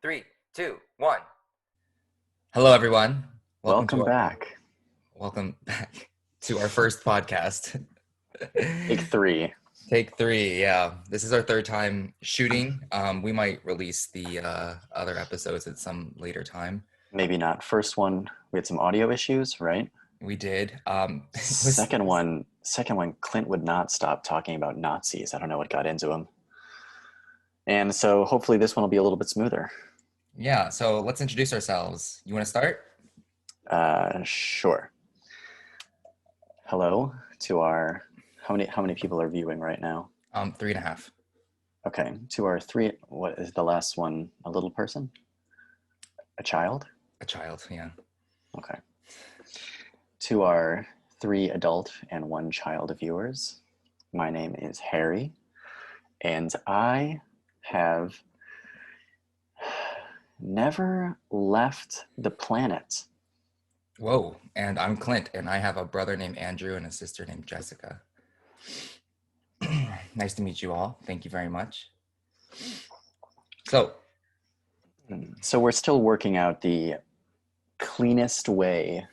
Three, two, one. Hello, everyone. Welcome Welcome to our back. welcome back to our first podcast. Take three. Take three. Yeah, this is our third time shooting. We might release the other episodes at some later time. Maybe not. First one, we had some audio issues, right? We did. It was Second one, Clint would not stop talking about Nazis. I don't know what got into him. And so hopefully this one will be a little bit smoother. yeah. So let's introduce ourselves. You want to start? Sure. Hello to our how many people are viewing right now? 3.5. Okay, to our three. What is the last one? A little person? A child? A child. Yeah. Okay. To our three adult and one child viewers, my name is Harry, and I have never left the planet. Whoa. And I'm Clint, and I have a brother named Andrew and a sister named Jessica. Nice to meet you all. Thank you very much. So, So we're still working out the cleanest way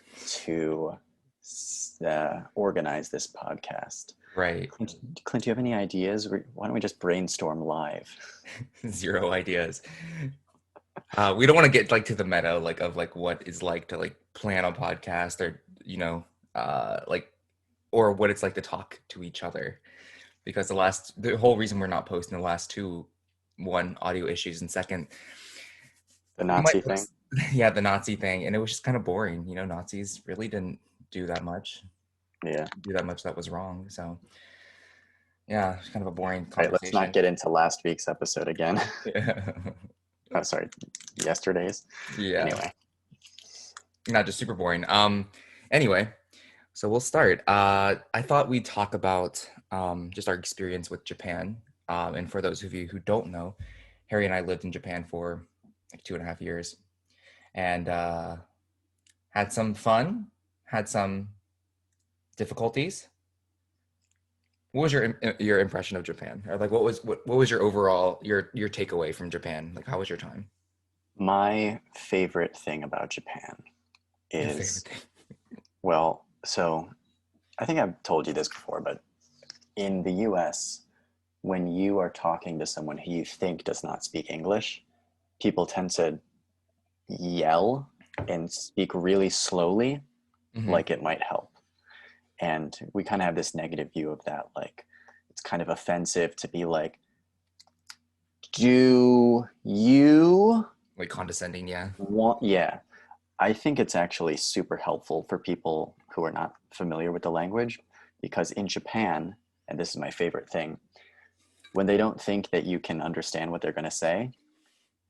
to organize this podcast. right. Clint, do you have any ideas? Why don't we just brainstorm live? Zero ideas. We don't want to get like to the meta like of like what it's like to like plan a podcast or like or what it's like to talk to each other because the whole reason we're not posting the last two, one, audio issues, and second, The we might Nazi thing? yeah, the Nazi thing, and it was just kind of boring. Nazis really didn't do that much Yeah. that was wrong. So yeah, it's kind of a boring All right, let's not conversation. get into last week's episode again. Yeah. Oh, sorry, yesterday's. Yeah. Anyway, Not just super boring. Anyway, so we'll start. I thought we'd talk about just our experience with Japan. And for those of you who don't know, Harry and I lived in Japan for like 2.5 years and had some fun, had some difficulties. What was your impression of Japan? Or like what was your overall your takeaway from Japan? Like how was your time? my favorite thing about Japan Your favorite is, thing? well, so I think I've told you this before, but in the US, when you are talking to someone who you think does not speak English, people tend to yell and speak really slowly, Hmm. like it might help. And we kind of have this negative view of that. Like, it's kind of offensive to be like, do you Like condescending, yeah. want, yeah. I think it's actually super helpful for people who are not familiar with the language because in Japan, and this is my favorite thing, when they don't think that you can understand what they're going to say,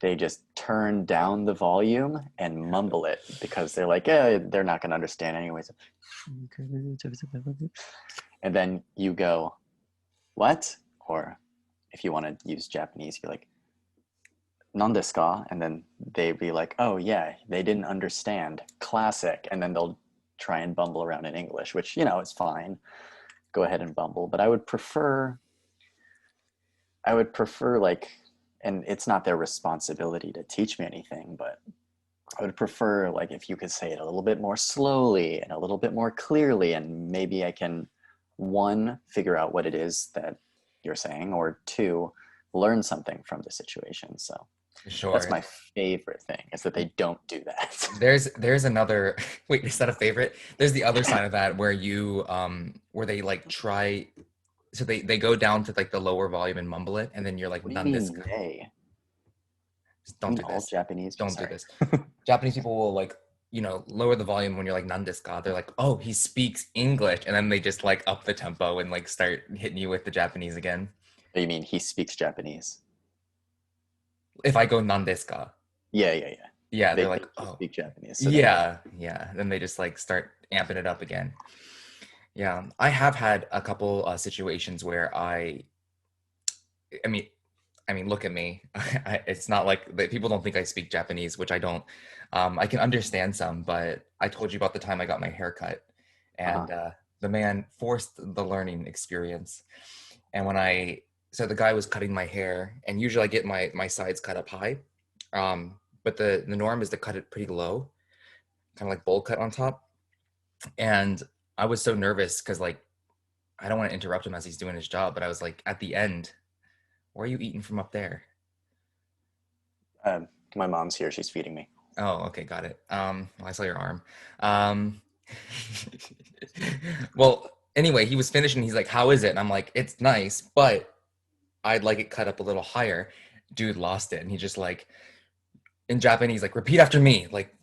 they just turn down the volume and mumble it because they're like, yeah, they're not going to understand anyways. And then you go, what? Or if you want to use Japanese, you're like, nandesu ka? And then they'd be like, oh, yeah, they didn't understand. Classic. And then they'll try and bumble around in English, which, is fine. Go ahead and bumble. But I would prefer like, and it's not their responsibility to teach me anything, but I would prefer like if you could say it a little bit more slowly and a little bit more clearly, and maybe I can, one, figure out what it is that you're saying, or two, learn something from the situation. So that's Sure. my favorite thing is that they don't do that. There's another wait, is that a favorite? There's the other side of that where you where they like try so they go down to like the lower volume and mumble it and then you're like What do you none this mean they? You don't mean do all this. Japanese? Don't do Sorry. this. Japanese people will like, lower the volume when you're like none this god. They're like, "Oh, he speaks English." And then they just like up the tempo and like start hitting you with the Japanese again. Oh, you mean he speaks Japanese? If I go none this god. Yeah, yeah, yeah. Yeah, They they're like, think you "Oh, speak Japanese, so they yeah, yeah." Then they just like start amping it up again. Yeah, I have had a couple situations where I mean, look at me. It's not like people don't think I speak Japanese, which I don't. I can understand some, but I told you about the time I got my hair cut, uh-huh. and the man forced the learning experience. And so the guy was cutting my hair, and usually I get my sides cut up high, But the norm is to cut it pretty low, kind of like bowl cut on top. And I was so nervous because like I don't want to interrupt him as he's doing his job, but I was like at the end, where are you eating from up there? My mom's here. She's feeding me. Oh, okay, got it. Well, I saw your arm. Um, well, anyway, he was finishing. He's like, "How is it?" And I'm like, "It's nice, but I'd like it cut up a little higher." Dude lost it, and he just like in Japanese, like, "Repeat after me." Like,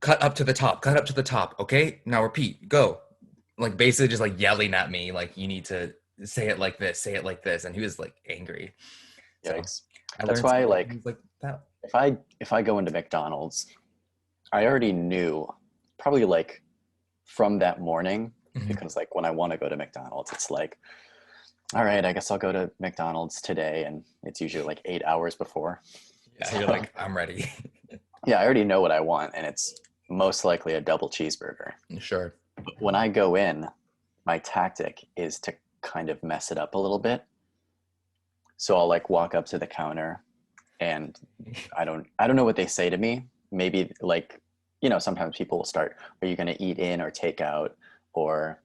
cut up to the top, cut up to the top. Okay, now repeat, go. Like basically just like yelling at me, like you need to say it like this, and he was like angry. So Yikes. I That's learned why, some like, things like that. if I go into McDonald's, I already knew probably like from that morning, Mhm. because like when I want to go to McDonald's, it's like, all right, I guess I'll go to McDonald's today, and it's usually like 8 hours before. Yeah, you're So like, I'm ready. yeah, I already know what I want, and it's most likely a double cheeseburger. Sure. But when I go in, my tactic is to kind of mess it up a little bit. So I'll like walk up to the counter, and I don't know what they say to me. Maybe like, sometimes people will start, are you going to eat in or take out, or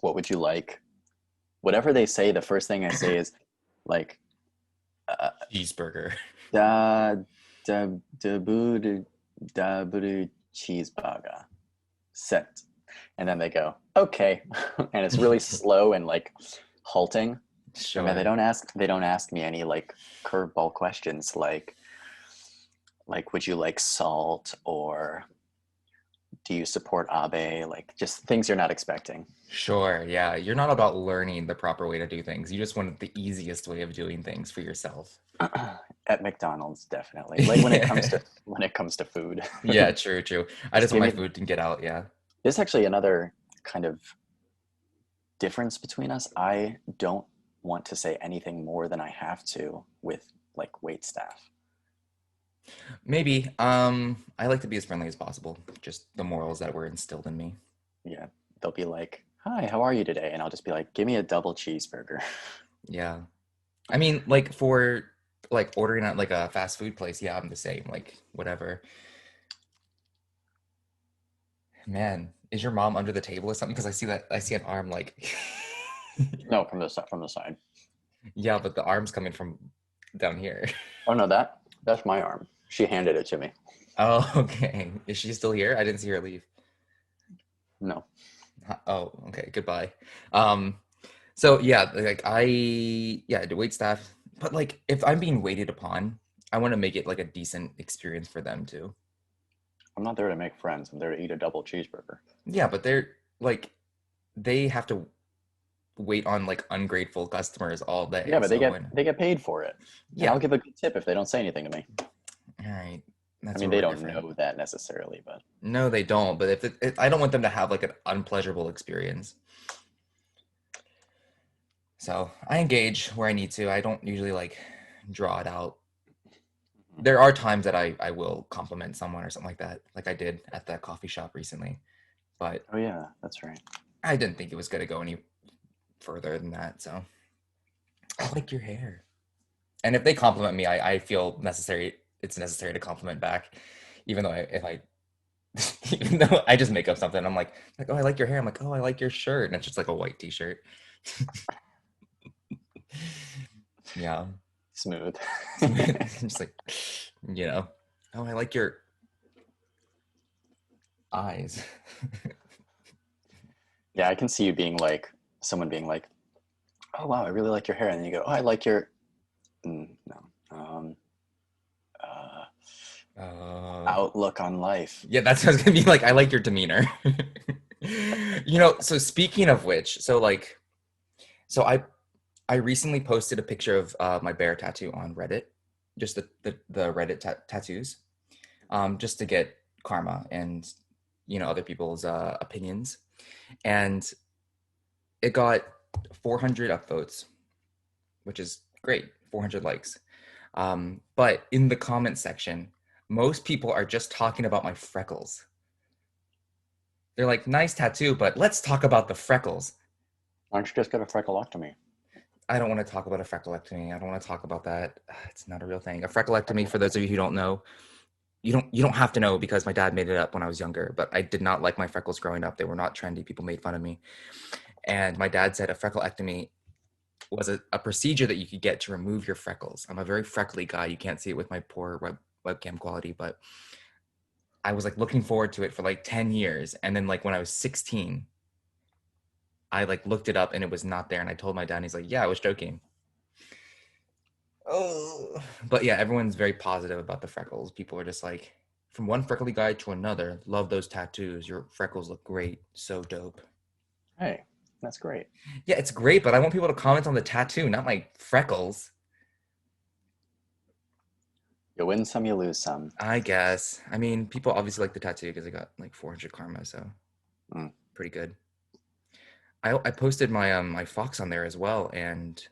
what would you like? Whatever they say, the first thing I say is like, uh, Cheeseburger. da da da boo da boo cheeseburger set, and then they go okay, and it's really slow and like halting. And then they Sure. don't ask they don't ask me any like curveball questions like would you like salt, or do you support Abe, like just things you're not expecting. Sure. Yeah. You're not about learning the proper way to do things. You just want the easiest way of doing things for yourself. At McDonald's, definitely, like when it comes to food. Yeah, true, true. I Just just want give my me food to get out. Yeah. There's actually another kind of difference between us. I don't want to say anything more than I have to with like wait staff. Maybe. I like to be as friendly as possible. Just the morals that were instilled in me. Yeah, they'll be like, "Hi, how are you today?" And I'll just be like, "Give me a double cheeseburger." Yeah. I mean, like for like ordering at like a fast food place, yeah, I'm the same. Like whatever. Man, is your mom under the table or something? Because I see an arm like No, from the side. yeah, but the arm's coming from down here. Oh no, that's my arm. She handed it to me. Oh, okay. Is she still here? I didn't see her leave. No. Oh, okay. Goodbye. Um, so yeah, like yeah, the wait staff, but like if I'm being waited upon, I want to make it like a decent experience for them too. I'm not there to make friends. I'm there to eat a double cheeseburger. Yeah, but they're like they have to wait on like ungrateful customers all Yeah, day. but they So get when they get paid for it, and I'll yeah, give a good tip if they don't say anything to me. all right, I that's mean, where they we're don't different. know that necessarily, but No, they don't. But I don't want them to have like an unpleasurable experience. So I engage where I need to. I don't usually like draw it out. There are times that I will compliment someone or something like that, like I did at that coffee shop recently. But oh yeah, that's right. I didn't think it was gonna go any further than that. So I like your hair. And if they compliment me, I feel necessary. It's necessary to compliment back, even though if I even though I just make up something, I'm like, oh, I like your hair. I'm like, oh, I like your shirt, and it's just like a white t-shirt. Yeah, Smooth. just like you know, oh, I like your eyes. Yeah, I can see you being like someone being like, "Oh wow, I really like your hair," and then you go, "Oh, I like your no uh, uh, outlook on life." yeah, that's what I was gonna be like. I like your demeanor. So speaking of which, so I recently posted a picture of my bear tattoo on Reddit, just the Reddit tattoos, just to get karma and other people's opinions, and it got 400 upvotes, which is great, 400 likes. But in the comment section, most people are just talking about my freckles. They're like, nice tattoo, but let's talk about the freckles. Why don't you just get a freckleoctomy? I don't want to talk about a frecklectomy. I don't want to talk about that. It's not a real thing. A frecklectomy, for those of Frecklectomy. you who don't know, you don't have to know because my dad made it up when I was younger, but I did not like my freckles growing up. They were not trendy. People made fun of me. And my dad said a frecklectomy was a procedure that you could get to remove your freckles. I'm a very freckly guy. You can't see it with my poor webcam quality, but I was like looking forward to it for like 10 years. And then like when I was 16, I like looked it up and it was not there. And I told my dad, and he's like, yeah, I was joking. Oh, but yeah, everyone's very positive about the freckles. People are just like, from one freckly guy to another, love those tattoos. Your freckles look great. So dope. Hey, that's great. Yeah, it's great, but I want people to comment on the tattoo, not my freckles. You win some, you lose some. I guess. I mean, people obviously like the tattoo because I got like 400 karma, so Mm. pretty good. I posted my fox on there as well, and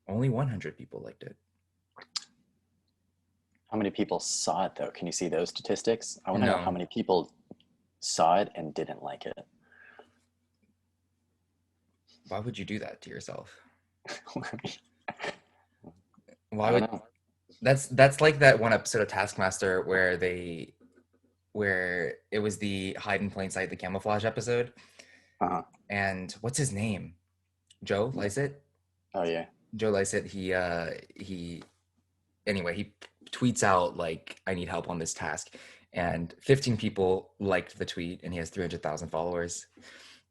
only 100 people liked it. How many people saw it though? Can you see those statistics? I want to know how No, many people saw it and didn't like it. why would you do that to yourself? I Why don't would know. that's like that one episode of Taskmaster where it was the hide in plain sight, the camouflage episode, Uh-huh. and what's his name? Joe Lycett. Oh yeah. Joe Lycett. He anyway he tweets out like I need help on this task, and 15 people liked the tweet, and he has 300,000 followers.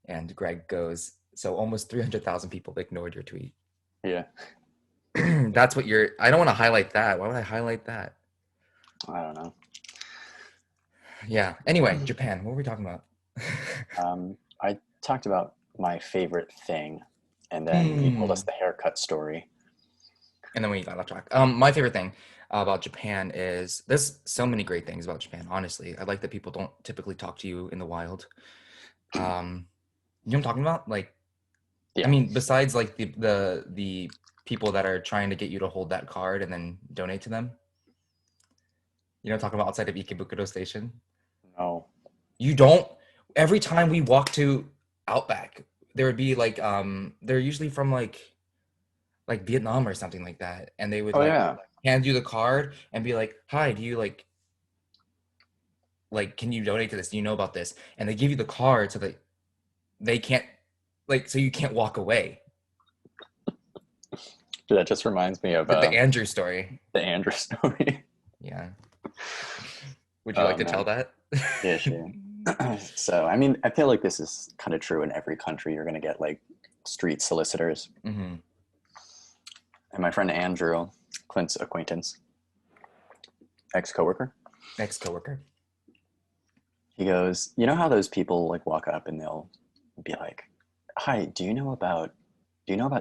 And Greg goes, so almost 300,000 people ignored your tweet. Yeah. That's what you're. I don't want to highlight that. Why would I highlight that? I don't know. Yeah. Anyway, Japan. What were we talking about? I talked about my favorite thing, and then you told us And the haircut story. then we got off track. My favorite thing about Japan is there's so many great things about Japan. Honestly, I like that people don't typically talk to you in the wild. You know what I'm talking about? Like, I Yeah. mean, besides like the people that are trying to get you to hold that card and then donate to them. You know, talking about outside of Ikebukuro Station. No. You don't. Every time we walk to Outback, there would be like they're usually from like Vietnam or something like that, and they would Oh like yeah. hand you the card and be like, "Hi, do you like can you donate to this? Do you know about this?" And they give you the card so that they can't like so you can't walk away. That just reminds me of The Andrew story. the Andrew story. Yeah. Would you Oh like to tell man. that? Yeah, sure. So, I mean, I feel like this is kind of true in every country. You're going to get like street solicitors. Hmm. And my friend Andrew, Clint's acquaintance, ex coworker, Ex coworker. he goes, you know how those people like walk up and they'll be like, "Hi, do you know about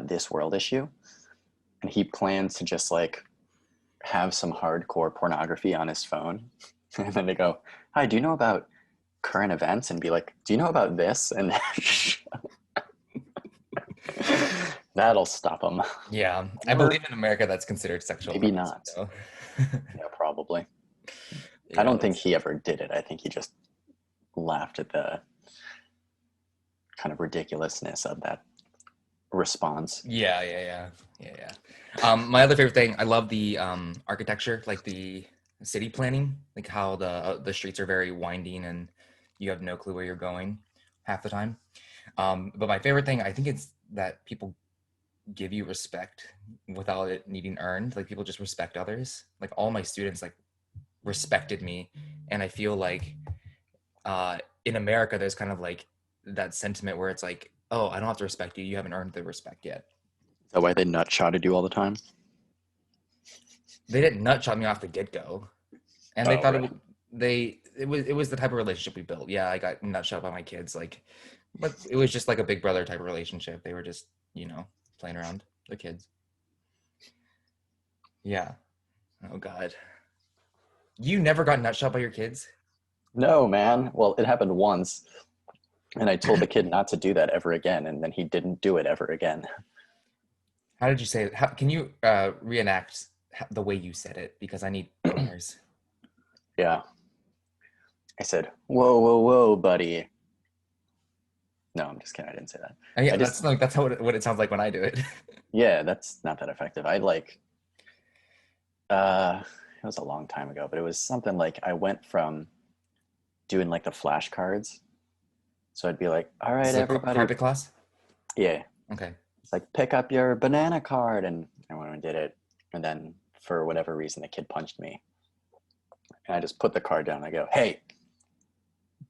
this world issue?" And he plans to just like have some hardcore pornography on his phone. And then they go, "Hi, do you know about current events?" And be like, "Do you know about this?" And that'll stop them. Yeah, I Or believe in America that's considered sexual maybe harassment, not. though. Yeah, probably. I Yeah, don't think that's he ever did it. I think he just laughed at the kind of ridiculousness of that response. yeah. My other favorite thing, I love the architecture, like the city planning, like how the streets are very winding and you have no clue where you're going half the time. But my favorite thing, I think it's that people give you respect without it needing earned. Like people just respect others. Like all my students like respected me, and I feel like in America, there's kind of like that sentiment where it's like, oh, I don't have to respect you. You haven't earned the respect yet. Is that why they nutshotted you all the time? They didn't nutshot me off the get go, and they Oh, thought it really? would. It was the type of relationship we built. Yeah, I got nutshot by my kids, like, but it was just like a big brother type of relationship. They were just playing around. The kids. Yeah. Oh God. You never got nutshot by your kids? No, man. Well, it happened once, and I told the kid not to do that ever again, and then he didn't do it ever again. How did you say it? Can you reenact the way you said it? Because I need pointers. Yeah. I said, "Whoa, whoa, whoa, buddy. No, I'm just kidding. I didn't say that. Yeah, I just, that's how what it sounds like when I do it. yeah, that's not that effective. It was a long time ago, but it was something like I went from doing like the flashcards. So I'd be like, all This right, is a everybody, carpet class. yeah, Okay. it's like pick up your banana card, and everyone did it. And then for whatever reason, the kid punched me, and I just put the card down. And I go, hey,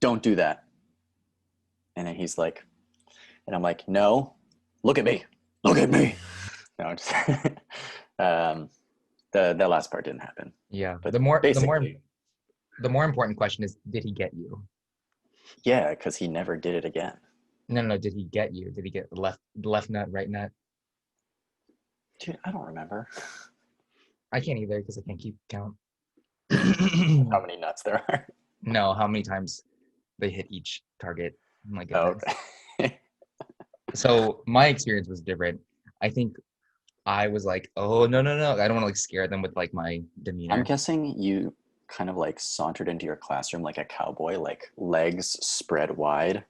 don't do that. And then he's like, and I'm like, no, look at me, look at me. No, I'm just um, the last part didn't happen, Yeah. but The basically, more important question is, did he get you? yeah, because he never did it again. No, no, no. Did he get you? Did he get left nut, right nut? Dude, I don't remember I can't either because I can't keep count. how many nuts there are. No, how many times they hit each target? Oh my Oh, goodness. okay. So my experience was different. I think I was like, oh no, no, no. I don't want to like scare them with like my I'm demeanor. guessing you kind of like sauntered into your classroom like a cowboy, like legs spread wide,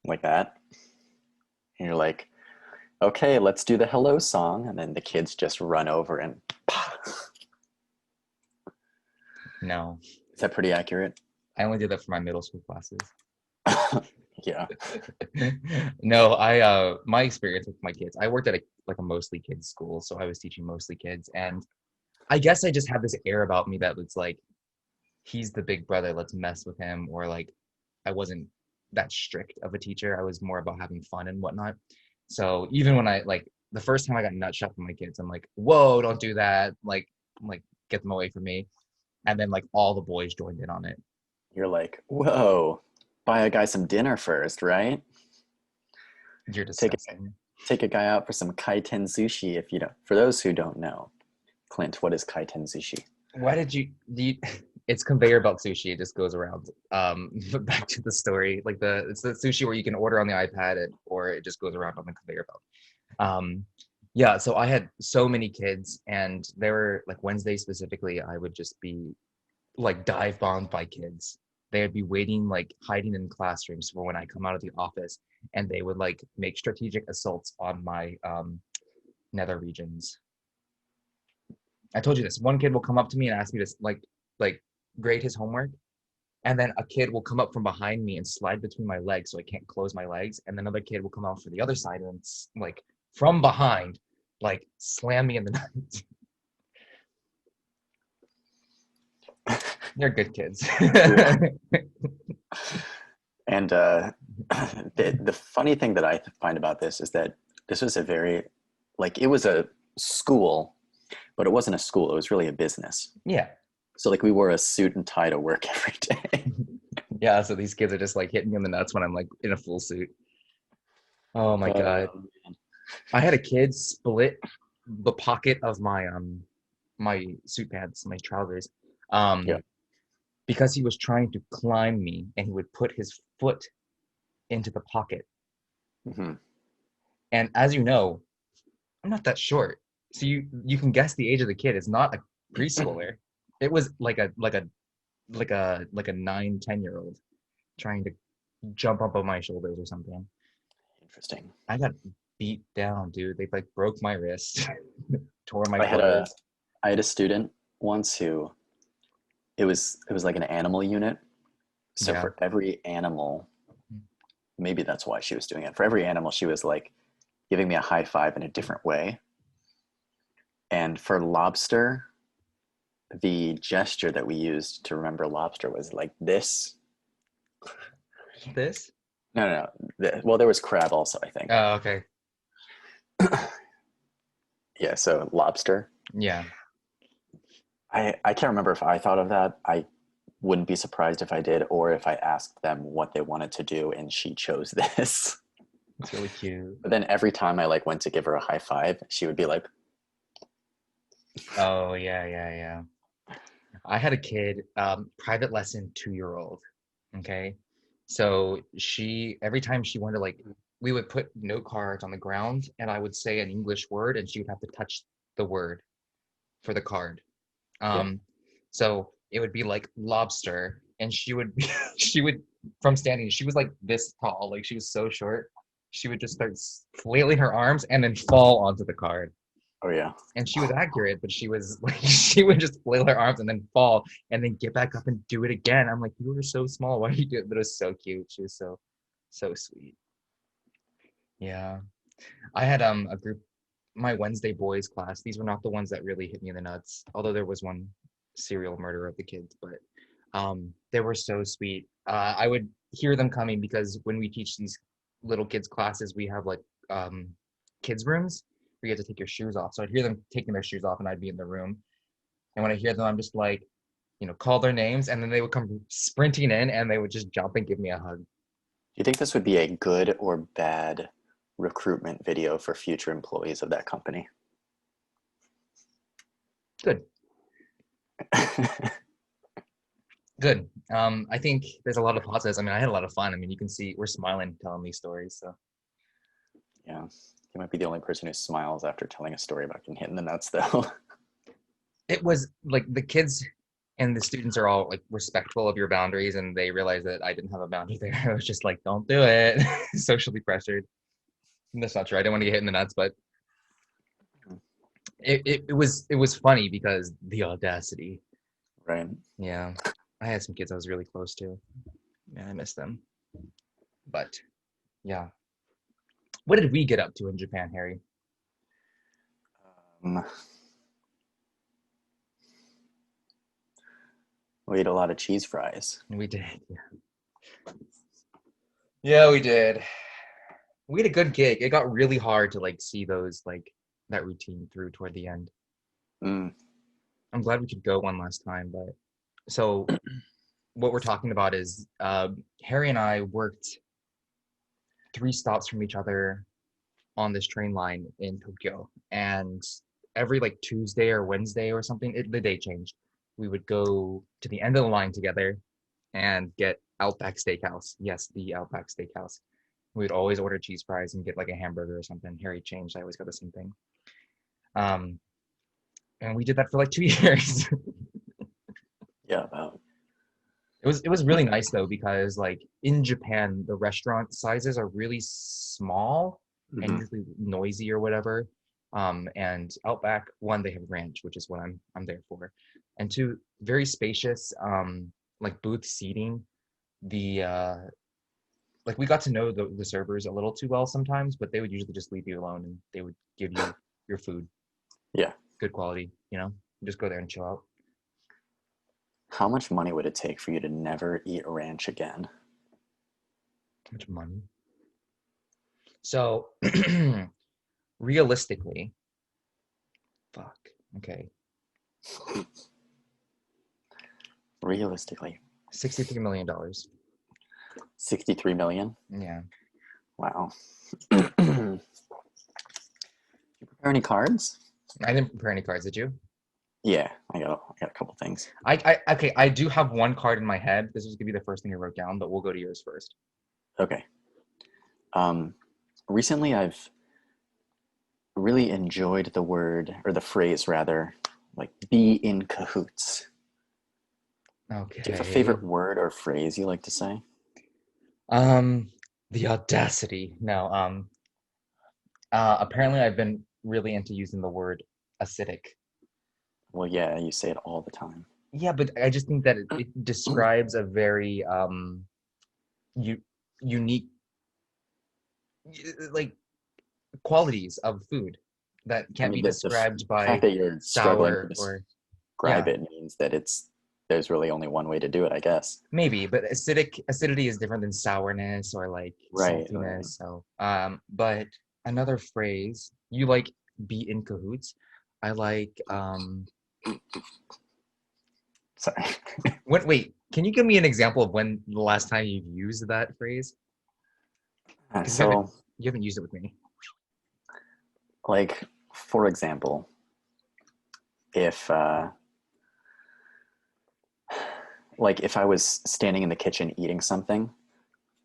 like that. And you're like, okay, let's do the hello song. And then the kids just run over and No. is that pretty accurate? I only did that for my middle school classes. Yeah. No, my experience with my kids, I worked at a mostly kids school, so I was teaching mostly kids, and I guess I just have this air about me that it's like he's the big brother, let's mess with him, or like I wasn't that strict of a teacher. I was more about having fun and whatnot. So even when I like the first time I got nut shot from my kids, I'm like, whoa, don't do that. Like get them away from me. And then like all the boys joined in on it. You're like, whoa, buy a guy some dinner first, right? You're Take a, disgusting. take a guy out for some kaiten sushi if you don't. For those who don't know, Clint, what is kaiten sushi? Why did you it's conveyor belt sushi. It just goes around. But back to the story. Like it's the sushi where you can order on the iPad or it just goes around on the conveyor belt. Yeah, so I had so many kids and there were like Wednesday specifically, I would just be like dive bombed by kids. They would be waiting, like hiding in classrooms for when I come out of the office, and they would like make strategic assaults on my nether regions. I told you this. One kid will come up to me and ask me to like grade his homework, and then a kid will come up from behind me and slide between my legs so I can't close my legs, and then another kid will come out for the other side and like from behind, like slam me in the nuts. They're good kids. Yeah. And the funny thing that I find about this is that this was a very, like, it was a school, but it wasn't a school. It was really a business. Yeah. So, like, we wore a suit and tie to work every day. Yeah, so these kids are just like hitting me in the nuts when I'm like in a full suit. Oh my God. Um, I had a kid split the pocket of my suit pants, my trousers, yeah. um, because he was trying to climb me and he would put his foot into the pocket. Hmm. And as you know, I'm not that short. So you can guess the age of the kid. It's not a preschooler. It was like a 9, 10 year old trying to jump up on my shoulders or something. Interesting. I got beat down, dude. They like broke my wrist, tore my I had a clothes. I had a student once who it was like an animal unit. So Yeah. for every animal, maybe that's why she was doing it. For every animal, she was like giving me a high five in a different way. And for lobster, the gesture that we used to remember lobster was like this. This? No, no, no. Well, there was crab also, I think. Oh, okay. Yeah, so lobster. Yeah. I can't remember if I thought of that. I wouldn't be surprised if I did, or if I asked them what they wanted to do and she chose this. It's really cute. But then every time I like went to give her a high five, she would be like, Oh, yeah, yeah, yeah. I had a kid, private lesson 2 year old. Okay. So every time she wanted to like, we would put note cards on the ground and I would say an English word and she would have to touch the word for the card. yeah, Um, so it would be like lobster, and she would she would from standing. She was like this tall, like she was so short. She would just start flailing her arms and then fall onto the card. Oh yeah. And she was accurate, but she was like she would just flail her arms and then fall and then get back up and do it again. I'm like, you were so small. Why do you do it? But it was so cute. She was so sweet. Yeah. I had a group, my Wednesday boys class. These were not the ones that really hit me in the nuts, although there was one serial murder of the kids, but they were so sweet. I would hear them coming because when we teach these little kids classes, we have like kids rooms where you have to take your shoes off. So I'd hear them taking their shoes off, and I'd be in the room. And when I hear them, I'm just like, call their names, and then they would come sprinting in, and they would just jump and give me a hug. Do you think this would be a good or bad recruitment video for future employees of that company? Good, good. I think there's a lot of positives. I mean, I had a lot of fun. I mean, you can see we're smiling telling these stories. So Yeah, you might be the only person who smiles after telling a story about getting hit in the nuts, though. it was like the kids and the students are all like respectful of your boundaries, and they realize that I didn't have a boundary there. I was just like, don't do it. Socially pressured. And that's not true. I didn't want to get hit in the nuts, but it was funny because the audacity. Right. Yeah. I had some kids I was really close to. Man, I miss them. But yeah. What did we get up to in Japan, Harry? Um, we ate a lot of cheese fries. We did. Yeah, we did. We had a good gig. It got really hard to like see those like that routine through toward the end. Mm, I'm glad we could go one last time, but so what we're talking about is Harry and I worked 3 stops from each other on this train line in Tokyo, and every like Tuesday or Wednesday or something, the day changed. We would go to the end of the line together and get Outback Steakhouse. Yes, the Outback Steakhouse. We'd always order cheese fries and get like a hamburger or something. Harry changed. I always got the same thing. Um, and we did that for like 2 years. yeah, about. It was really nice though because like in Japan the restaurant sizes are really small and Mhm. usually noisy or whatever. And Outback, one, they have ranch, which is what I'm there for, and two, very spacious, like booth seating. The like we got to know the servers a little too well sometimes, but they would usually just leave you alone and they would give you your food, Yeah. good quality, just go there and chill out. How much money would it take for you to never eat ranch again? How much money? So realistically, fuck. Okay. Realistically, $63 million. 63 million? Yeah. Wow. You prepare any cards? I didn't prepare any cards, did you? Yeah, I got a couple things. Okay, I do have one card in my head. This was gonna be the first thing I wrote down, but we'll go to yours first. Okay. Um, Recently I've really enjoyed the word, or the phrase rather, like be in cahoots. Do you have a Okay. favorite word or phrase you like to say? Um, the audacity. No, apparently I've been really into using the word acidic. Well, yeah, you say it all the time. Yeah, but I just think that it describes a very u unique like qualities of food that I can't be mean, described the fact by that you're struggling to sour or describe yeah, it means that there's really only one way to do it, I guess. maybe, but acidity is different than sourness or like Right, right. saltiness. So, but another phrase you like be in cahoots. I like Sorry. wait, can you give me an example of when the last time you've used that phrase? Because you haven't So, you haven't used it with me. like, for example, if if I was standing in the kitchen eating something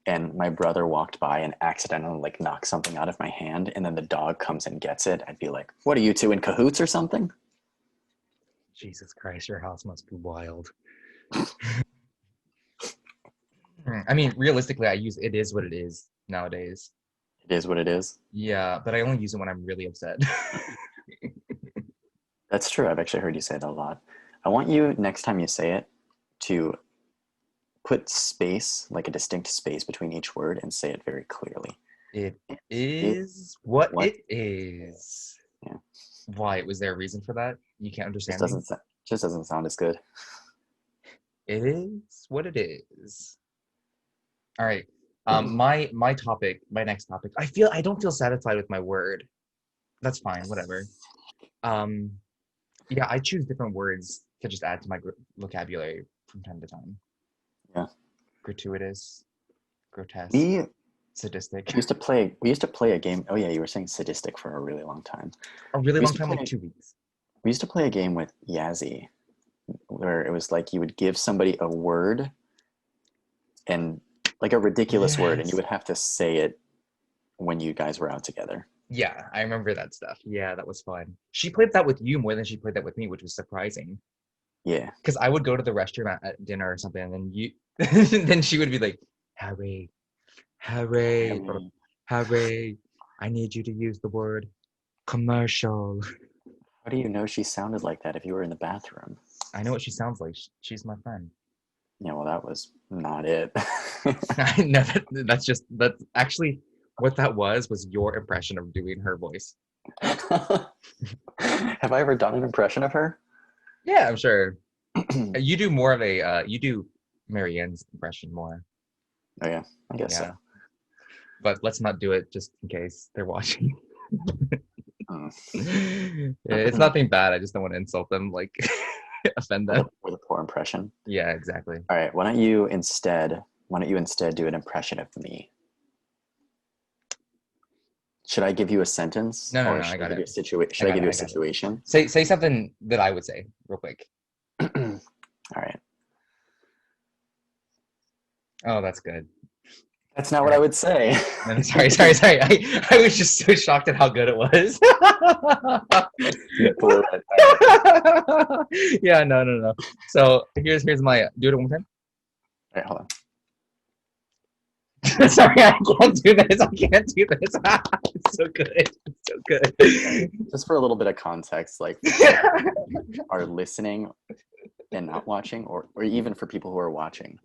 and my brother walked by and accidentally like knocked something out of my hand and then the dog comes and gets it, I'd be like, "What are you two in cahoots or something?" Jesus Christ, your house must be wild. I mean, realistically, I use it is what it is nowadays. It is what it is. Yeah, but I only use it when I'm really upset. That's true. I've actually heard you say that a lot. I want you, next time you say it, to put space, like a distinct space between each word, and say it very clearly. It It is is what what it it is. is. Yeah. Why? Was there a reason for that? You can't Just understand me? doesn't just doesn't sound as good. It is what it is. All right. Yes. My topic, my next topic. I don't feel satisfied with my word. That's fine, whatever. Um, yeah, I choose different words to just add to my vocabulary from time to time. Yeah. Gratuitous, grotesque, We sadistic. we used to play a game. Oh yeah, you were saying sadistic for a really long time. A really We used long to time, like play 2 weeks. we used to play a game with Yazzie where it was like you would give somebody a word and like a ridiculous word and you Yes. would have to say it when you guys were out together. Yeah, I remember that stuff. Yeah, that was fun. She played that with you more than she played that with me, which was surprising. Yeah. Because I would go to the restroom at dinner or something, and then then she would be like, Harry, Harry, or Harry, Harry, I need you to use the word commercial. how do you know she sounded like that if you were in the bathroom? I know what she sounds like. She's my friend. Yeah, well, that was not it. I know that's actually what that was your impression of doing her voice. Have I ever done an impression of her? Yeah, I'm sure. You do more of a you do Marianne's impression more. Oh yeah, I guess so. Yeah. But let's not do it just in case they're watching. Mm. It's nothing bad. I just don't want to insult them, like offend them. With a poor impression. Yeah, exactly. All right, why don't you instead do an impression of me? Should I give you a sentence No, no, or no. I got it. I should I got give it. you a I got it. situation? Say something that I would say real quick. All right. Oh, that's good. That's not All what I right. would say. No, no, sorry. I was just so shocked at how good it was. You blew it. All right. Yeah, no, no, no. So here's my do it one more All right, hold on. time. Sorry, I can't do this. I can't do this. It's so good. It's so Okay. good. Just for a little bit of context, like for people who are listening and not watching, or even for people who are watching,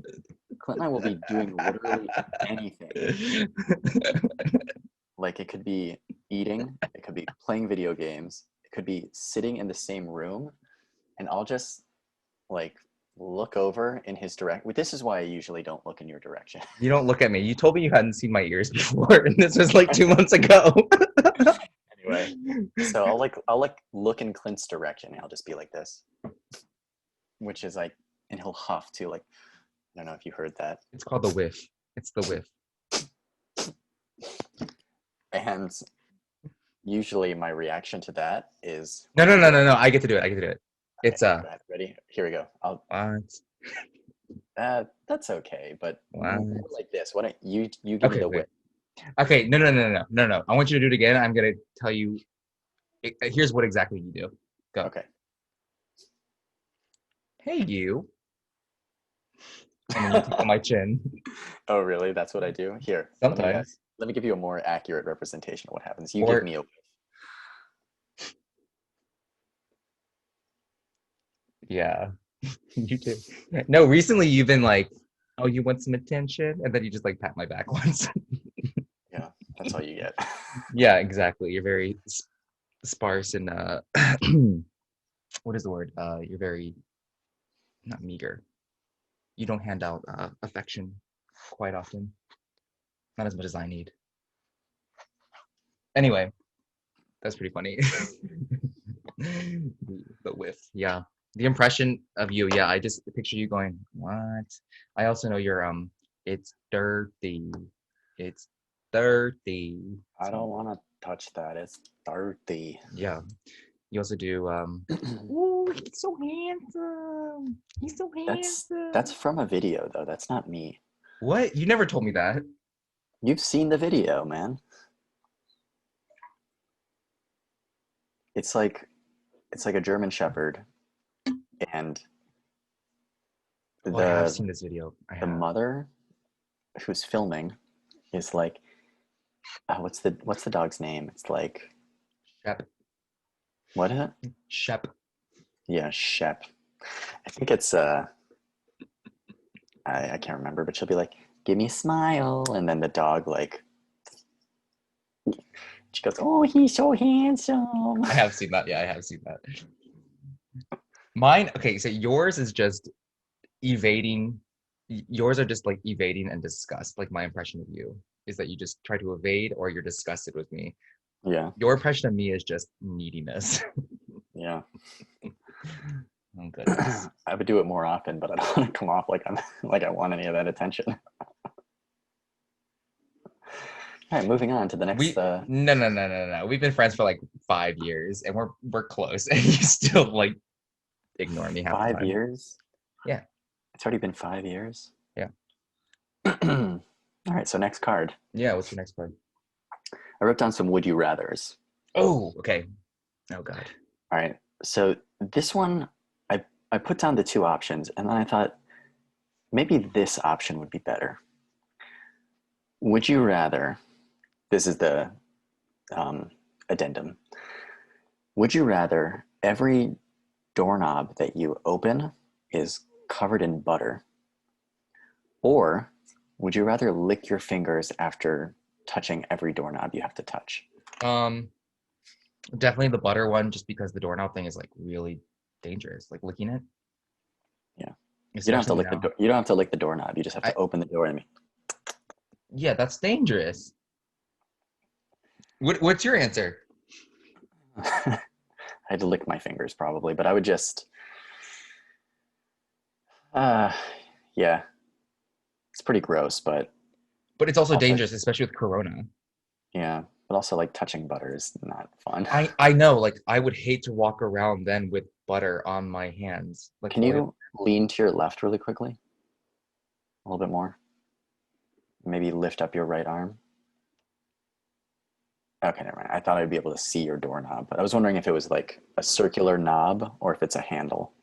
Clint and I will be doing literally anything. Like it could be eating, it could be playing video games, it could be sitting in the same room, and I'll just like look over in his direct. This is why I usually don't look in your direction. You don't look at me. You told me you hadn't seen my ears before, and this was like 2 months ago. Anyway, so I'll like look in Clint's direction, and I'll just be like this, which is like, and he'll huff too. Like I don't know if you heard that. It's called the whiff. It's the whiff. And usually my reaction to that is No, when no, I no, get no, no. I get to do it. I get to do it. okay, It's go ahead. Ready? Here we go. what? That's okay, but What? more like this. Why don't you give me Okay, the okay. whip? Okay, no, no, no, no, no, no. I want you to do it again. I'm gonna tell you. Here's what exactly you do. Go. Okay. Hey, you. And then you tickle my chin. Oh, really? That's what I do? Here, Sometimes. let me give you a more accurate representation of what happens. You give Or me a yeah, you too. No, recently you've been like, oh, you want some attention, and then you just like pat my back once. yeah, that's all you get. Yeah, exactly. You're very sparse and what is the word? You're very not meager. You don't hand out affection quite often. Not as much as I need. Anyway, that's pretty funny. The whiff, yeah. The impression of you, yeah. I just picture you going, what? I also know you're it's dirty. It's dirty. I don't So want to touch that. It's dirty. yeah. You also do oh, he's so handsome. He's so That's handsome. from a video though. That's not me. What? You never told me that. You've seen the video, man. It's like a German Shepherd, and Oh, I have the seen this video. I the have. mother who's filming is like, what's the dog's name? It's like, Shep. what is it? Shep. Yeah, Shep. I think it's I can't remember, but she'll be like, "Give me a smile," and then the dog like she goes, "Oh, he's so handsome." I have seen that. Yeah, I have seen that. Mine, okay, so yours is just evading. Yours are just like evading and disgust. Like my impression of you is that you just try to evade or you're disgusted with me. Yeah, Your impression of me is just neediness. yeah. Oh goodness. I would do it more often, but I don't want to come off like I'm like I want any of that attention. All right, moving on to the next. No. We've been friends for like 5 years and we're close and you still like ignore me half the 5 time. years. Yeah. It's already been 5 years. Yeah. All right, so next card. Yeah. What's your next card? I wrote down some would you rather's. Oh, okay. Oh God. All right, so this one, I put down the two options, and then I thought maybe this option would be better. Would you rather? This is the um, addendum. Would you rather every doorknob that you open is covered in butter, or would you rather lick your fingers after touching every doorknob you have to touch? Um, Definitely the butter one, just because the doorknob thing is like really dangerous. Like licking it, Yeah, you don't have to especially lick now. you don't have to lick the doorknob. You just have to I open the door. And Yeah, that's dangerous. What's your answer? I had to lick my fingers probably, but I would just, uh, yeah, it's pretty gross, but But it's also also, dangerous, especially with Corona. yeah, but also like touching butter is not fun. I know, like I would hate to walk around then with butter on my hands, like Can oil. you lean to your left really quickly? A little bit more. Maybe lift up your right arm. Okay, never mind. I thought I'd be able to see your doorknob, but I was wondering if it was like a circular knob or if it's a handle.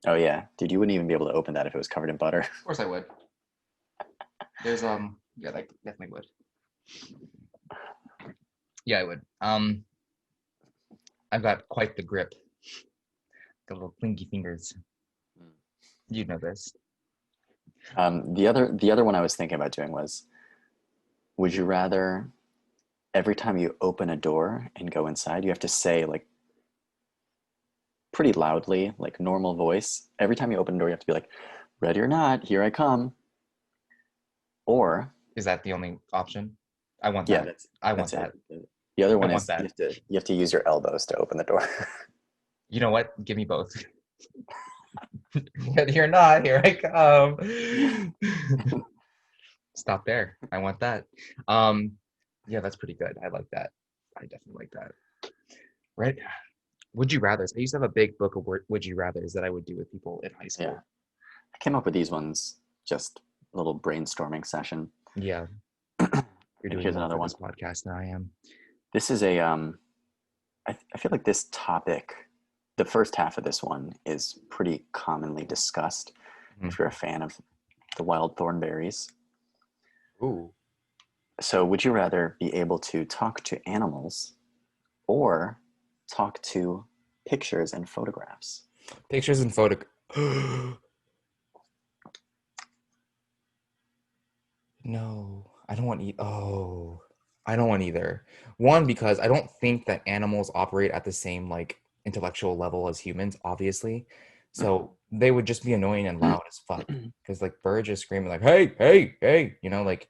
Oh yeah, dude, you wouldn't even be able to open that if it was covered in butter. Of course I would. There's yeah, that definitely would. Yeah, I would. I've got quite the grip. Got little clinky fingers. You know this. The other one I was thinking about doing was, would you rather every time you open a door and go inside, you have to say like pretty loudly, like normal voice. Every time you open a door, you have to be like, "Ready or not, here I come." Or Is that the only option? I want yeah, that. that's I that's want it. that. The other I one want is that. you have to use your elbows to open the door. You know what? Give me both. Whether you're not, here I come. Stop there. I want that. Um, yeah, that's pretty good. I like that. I definitely like that. Right? Would you rather? I used to have a big book of would you rather's that I would do with people in high Yeah, school. I came up with these ones just a little brainstorming session. Yeah, you're And doing here's more another for one. this podcast than I am. This is a I feel like this topic, the first half of this one is pretty commonly discussed Mhm. if you're a fan of the wild thornberries. Ooh. So, would you rather be able to talk to animals or talk to pictures and photographs? Pictures and photo. No, I don't want Oh, I don't want either. One, because I don't think that animals operate at the same like intellectual level as humans, obviously. So they would just be annoying and loud as fuck. Because like birds just screaming like, hey, hey, hey, like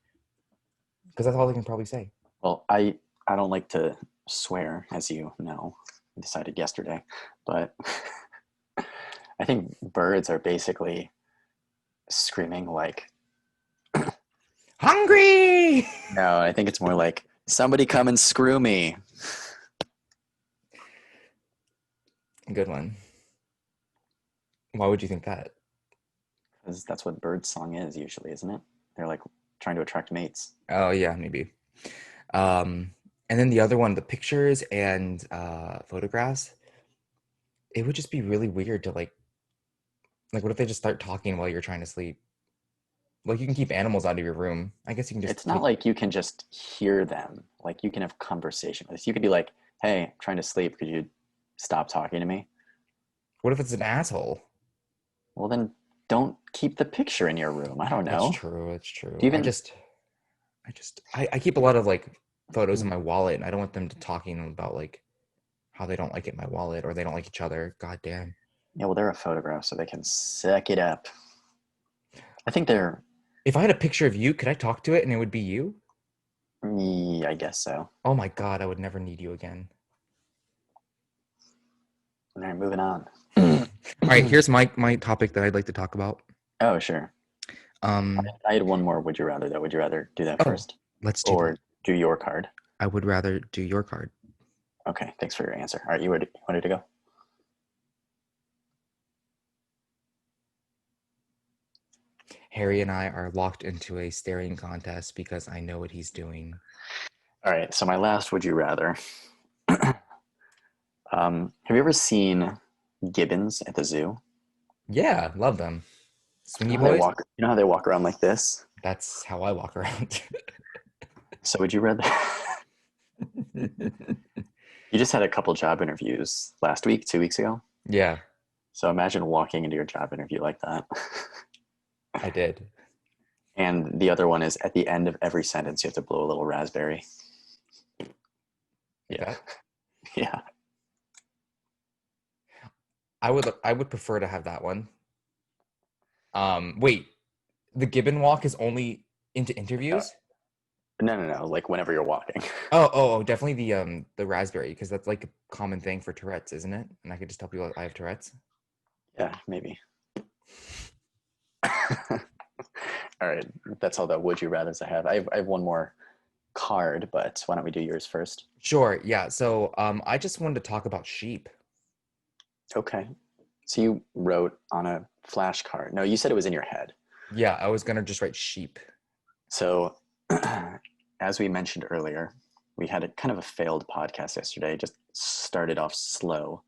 because that's all they can probably say. Well, I don't like to swear, as you know. I decided yesterday, but I think birds are basically screaming like, Hungry! no, I think it's more like, somebody come and screw me. Good one. Why would you think that? Because that's what bird song is usually, isn't it? They're like trying to attract mates. Oh yeah, maybe. Um, and then the other one, the pictures and photographs, it would just be really weird to like what if they just start talking while you're trying to sleep? Like you can keep animals out of your room. I guess you can just It's not take. like you can just hear them. Like you can have conversation with us. You could be like, "Hey, I'm trying to sleep. Could you stop talking to me?" What if it's an asshole? Well, then don't keep the picture in your room. I don't That's know. true. That's Do true. you I even just, I keep a lot of like photos in mm, my wallet, and I don't want them to talking about like how they don't like it in my wallet or they don't like each other. God damn. yeah, well, they're a photograph, so they can suck it up. I think they're If I had a picture of you, could I talk to it and it would be you? I guess so. Oh my God, I would never need you again. All right, moving on. All right, here's my topic that I'd like to talk about. Oh, sure. Um, I had one more would you rather though. Would you rather do that oh, first let's do that. or do your card? I would rather do your card. Okay, thanks for your answer. All right, you ready to go? Harry and I are locked into a staring contest because I know what he's doing. All right, so my last would you rather. Have you ever seen gibbons at the zoo? Yeah, love them. You Swingy know how they boys? walk. You know how they walk around like this. That's how I walk around. So would you rather? You just had a couple job interviews last week, 2 weeks ago. Yeah, So imagine walking into your job interview like that. I did. And the other one is at the end of every sentence, you have to blow a little raspberry. Like Yeah, that. yeah. I would prefer to have that one. Wait, the Gibbon walk is only into Uh, interviews? no, no, no. Like whenever you're walking. Oh, definitely the raspberry because that's like a common thing for Tourette's, isn't it? And I could just tell people I have Tourette's. Yeah, maybe. All right, that's all the would you rather's I have. I have one more card, but why don't we do yours first? Sure, yeah. So I just wanted to talk about sheep. Okay. So you wrote on a flashcard. No, you said it was in your head. Yeah, I was gonna just write sheep. So, as we mentioned earlier, we had a kind of a failed podcast yesterday. Just started off slow,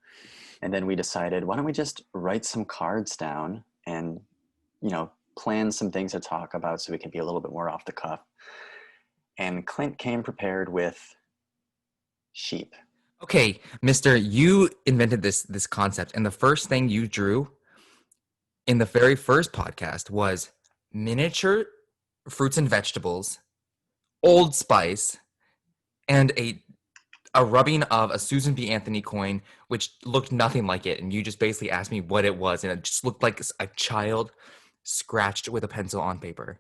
and then we decided, why don't we just write some cards down and plan some things to talk about so we can be a little bit more off the cuff. And Clint came prepared with sheep. Okay, Mister, you invented this concept, and the first thing you drew in the very first podcast was miniature fruits and vegetables, Old Spice, and a rubbing of a Susan B. Anthony coin, which looked nothing like it. And you just basically asked me what it was, and it just looked like a child scratched with a pencil on paper.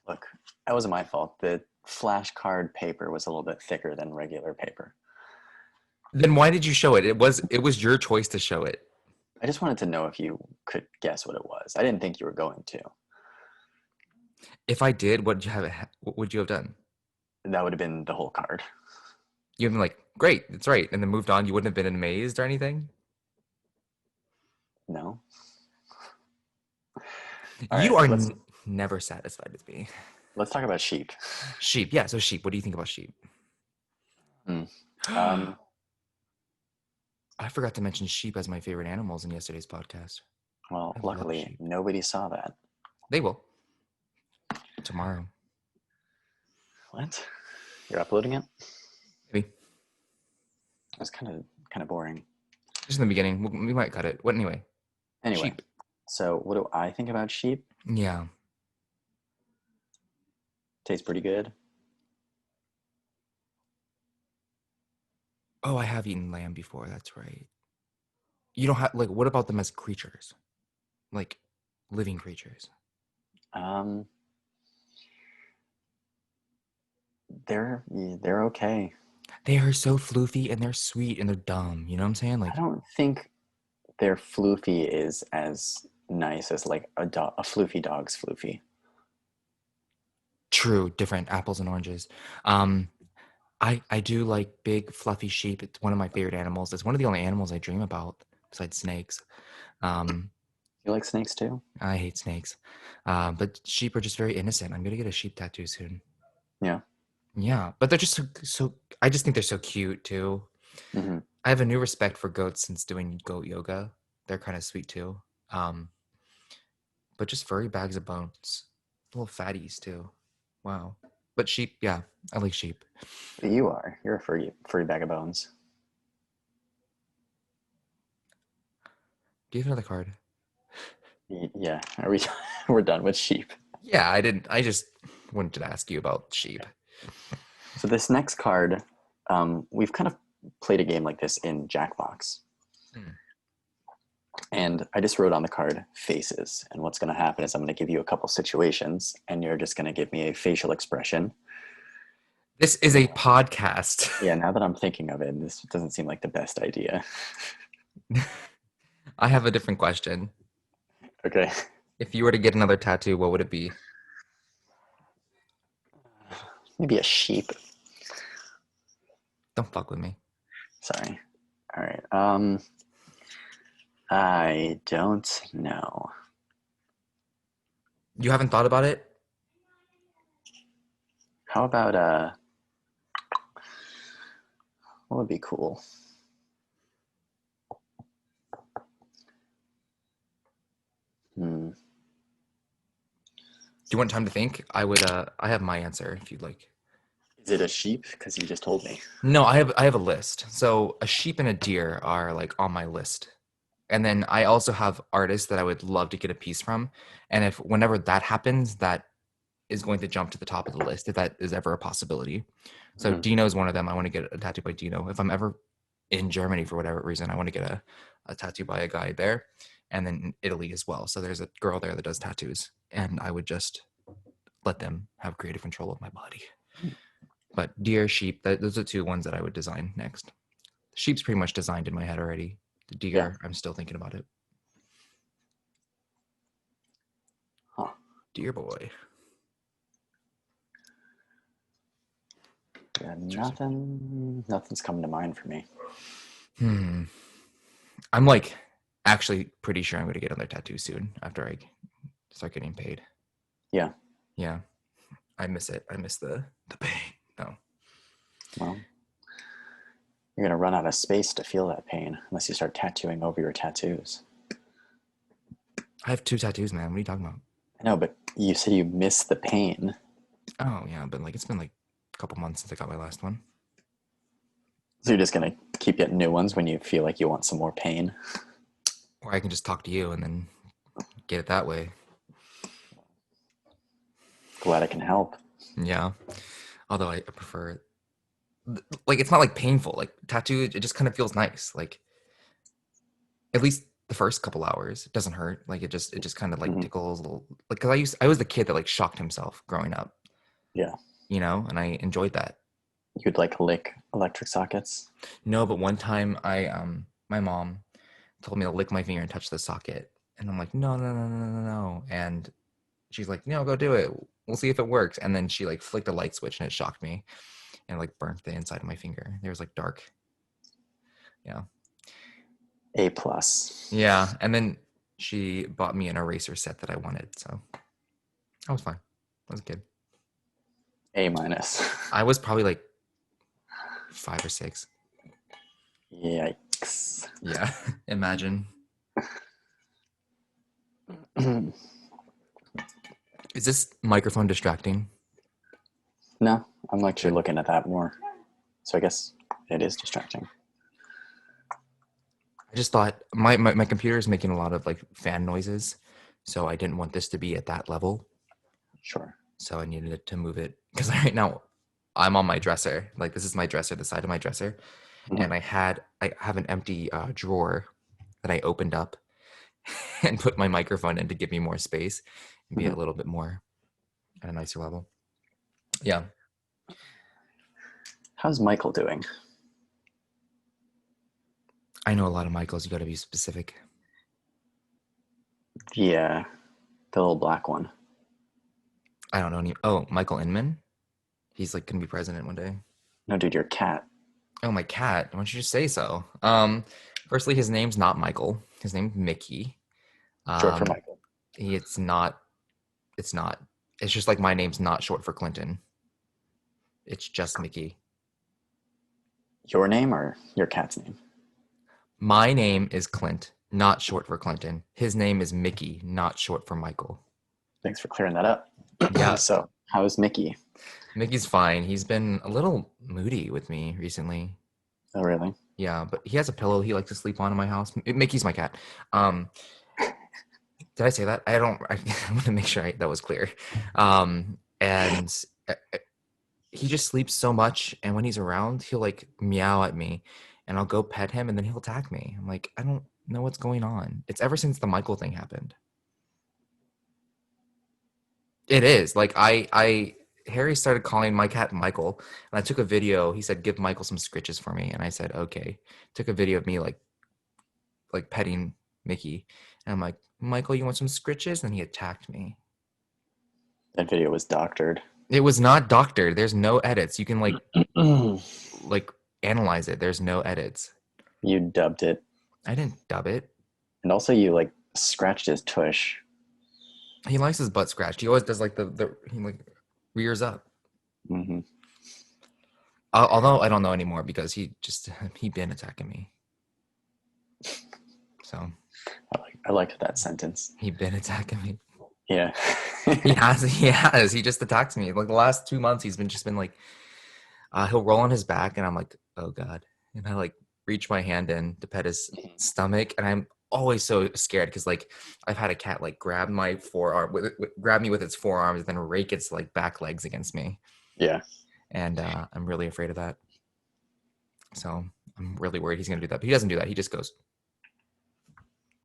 Look, that wasn't my fault. The flashcard paper was a little bit thicker than regular paper. Then why did you show it? It was your choice to show it. I just wanted to know if you could guess what it was. I didn't think you were going to. If I did, what would you have done? That would have been the whole card. You'd been like, great, that's right, and then moved on. You wouldn't have been amazed or anything. No? All You right, are let's never satisfied with me. let's talk about sheep. Sheep, yeah. So sheep. What do you think about sheep? Hmm. I Um, forgot to mention sheep as my favorite animals in yesterday's podcast. well, I love luckily sheep. nobody saw that. They will tomorrow. What? You're uploading it? Maybe That's kind of boring. just in the beginning. We might cut it. What anyway? Anyway, Sheep. so what do I think about sheep? Yeah. Tastes pretty good. Oh, I have eaten lamb before. That's right. You don't have like. What about them as creatures? Like living creatures. Um, they're okay. They are so floofy and they're sweet and they're dumb. You know what I'm saying? I Like don't think their floofy is as nice as like a floofy dog's floofy. true, different apples and oranges. Um, I do like big fluffy sheep. It's one of my favorite animals. It's one of the only animals I dream about besides snakes. Um, You like snakes too? I hate snakes, but sheep are just very innocent. I'm gonna get a sheep tattoo soon. Yeah. Yeah, but they're just so. I just think they're so cute too. Hmm. I have a new respect for goats since doing goat yoga. They're kind of sweet too. Um, but just furry bags of bones. Little fatties too. Wow. But sheep, yeah, I like sheep. You are. You're a furry bag of bones. Do you have another card? Yeah. Are we? We're done with sheep. Yeah, I didn't. I just wanted to ask you about sheep. So this next card, we've kind of played a game like this in Jackbox, Hmm. and I just wrote on the card faces. And what's going to happen is I'm going to give you a couple situations, and you're just going to give me a facial expression. This is a podcast. Yeah. Now that I'm thinking of it, this doesn't seem like the best idea. I have a different question. Okay. If you were to get another tattoo, what would it be? Maybe a sheep. Don't fuck with me. Sorry. All right. I don't know. You haven't thought about it? How about what would be cool? Hmm. Do you want time to think? I would. I have my answer if you'd like. Is it a sheep? Because you just told me. No, I have a list. So a sheep and a deer are like on my list. And then I also have artists that I would love to get a piece from. And if whenever that happens, that is going to jump to the top of the list if that is ever a possibility. So Mhm. Dino is one of them. I want to get a tattoo by Dino. If I'm ever in Germany for whatever reason, I want to get a tattoo by a guy there. And then in Italy as well. So there's a girl there that does tattoos. And I would just let them have creative control of my body. But deer, sheep, those are two ones that I would design next. Sheep's pretty much designed in my head already. The Yeah. deer, I'm still thinking about it. Huh. Deer boy. Yeah. Interesting. Nothing's coming to mind for me. Hmm. I'm like actually pretty sure I'm going to get another tattoo soon after I start getting paid. Yeah. Yeah. I miss it. I miss the pain. No. Well, you're gonna run out of space to feel that pain unless you start tattooing over your tattoos. I have two tattoos, man. What are you talking about? I know, but you said you miss the pain. Oh yeah, but like it's been like a couple months since I got my last one. So you're just gonna keep getting new ones when you feel like you want some more pain. Or I can just talk to you and then get it that way. Glad I can help. Yeah. Although I prefer like it's not like painful. Like tattoo, it just kind of feels nice. Like at least the first couple hours, it doesn't hurt. Like it just kind of like Hmm. tickles a little. Like because I was the kid that like shocked himself growing up, Yeah. and I enjoyed that. You'd like lick electric sockets. No, but one time my mom told me to lick my finger and touch the socket, and I'm like no no no no no no, and she's like no go do it. We'll see if it works. And then she like flicked a light switch and it shocked me and like burnt the inside of my finger. There was like dark. Yeah. A plus. Yeah. And then she bought me an eraser set that I wanted. So I was fine. I was a kid. A minus. I was probably like 5 or 6. Yikes. Yeah. Imagine. Is this microphone distracting? No, I'm actually Good. looking at that more. So I guess it is distracting. I just thought my computer is making a lot of like fan noises. So I didn't want this to be at that level. Sure. So I needed to move it because right now I'm on my dresser. Like this is my dresser, the side of my dresser, Mhm. and I have an empty drawer that I opened up and put my microphone in to give me more space and be a Mhm. little bit more at a nicer level. Yeah, How's Michael doing? I know a lot of Michaels. You got to be specific. Yeah, the little black one. I don't know any. Oh, Michael Inman. He's like gonna be president one day. No, dude, your cat. Oh, my cat. Why don't you just say so? Firstly, his name's not Michael. His name's Mickey. Short for Um, Michael. it's not. It's not. It's just like my name's not short for Clinton. It's just Mickey. Your name or your cat's name? My name is Clint, not short for Clinton. His name is Mickey, not short for Michael. Thanks for clearing that up. Yeah, So, how's Mickey? Mickey's fine. He's been a little moody with me recently. Oh, really? Yeah, but he has a pillow he likes to sleep on in my house. Mickey's my cat. Um, did I say that? I don't. I want to make sure that was clear. And he just sleeps so much, and when he's around, he'll like meow at me, and I'll go pet him, and then he'll attack me. I'm like, I don't know what's going on. It's ever since the Michael thing happened. It is like Harry started calling my cat Michael, and I took a video. He said, "Give Michael some scritches for me," and I said, "Okay." Took a video of me like petting Mickey, and I'm like, "Michael, you want some scritches?" And he attacked me. That video was doctored. It was not doctored. There's no edits. You can You like analyze it. There's no edits. dubbed it. I didn't dub it. And also, you like scratched his tush. He likes his butt scratched. He always does like the he like rears up. Hmm. Although I don't know anymore because he been attacking me. So I liked that sentence. he been attacking me. Yeah. He has. He has. He just attacks me. Like the last 2 months, he's been just been like, he'll roll on his back, and I'm like, oh god, and I like reach my hand in to pet his stomach, and I'm always so scared because like I've had a cat like grab my forearm, grab me with its forearms, and then rake its like back legs against me, Yeah. and I'm really afraid of that. So I'm really worried he's gonna do that, but he doesn't do that. He just goes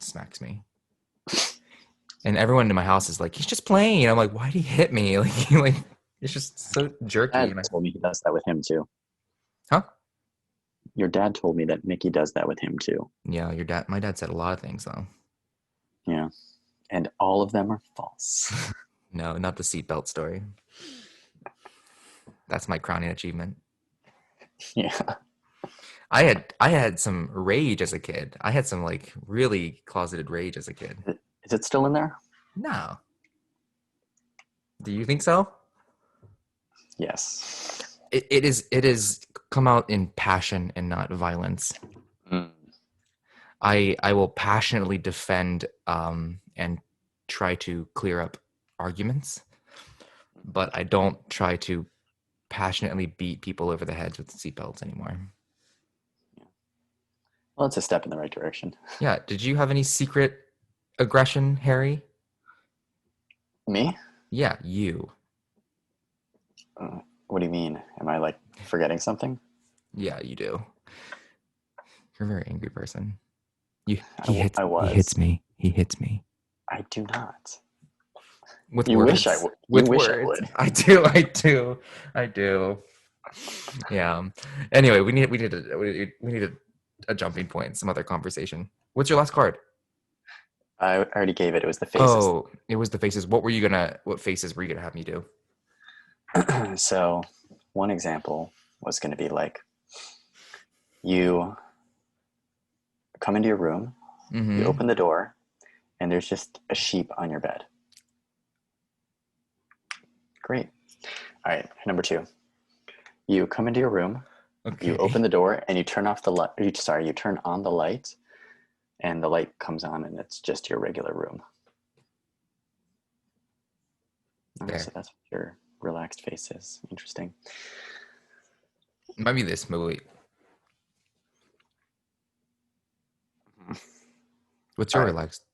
smacks me. And everyone in my house is like, he's just playing. I'm like, why did he hit me? Like it's just so jerky. Dad And told me he does that with him too. huh? Your dad told me that Mickey does that with him too. Yeah, my dad said a lot of things though. Yeah. And all of them are false. No, not the seatbelt story. That's my crowning achievement. Yeah. I had some rage as a kid. I had some like really closeted rage as a kid. Is it still in there? No. Do you think so? Yes. It is come out in passion and not violence. Mm. I will passionately defend and try to clear up arguments, but I don't try to passionately beat people over the heads with seatbelts anymore. Well, it's a step in the right direction. Yeah. Did you have any secret aggression, Harry? Me? Yeah, you. What do you mean? Am I like forgetting something? Yeah, you do. You're a very angry person. You I he was. hits me. He hits me I do not. with You wish I words. would. You With wish I words. would. I do. I do. I do. Yeah. Anyway, we need a jumping point, some other conversation. What's your last card? I already gave it. It was the faces. Oh, it was the faces. What faces were you gonna have me do? So, one example was going to be like you come into your room, you Mm-hmm. open the door, and there's just a sheep on your bed. Great. All right, number two. You come into your room, you Okay. open the door, and you turn off the light. Sorry, you turn on the light, and the light comes on, and it's just your regular room. Oh, There. so that's what your relaxed face is. Interesting. Might be this movie. What's All your right. relaxed?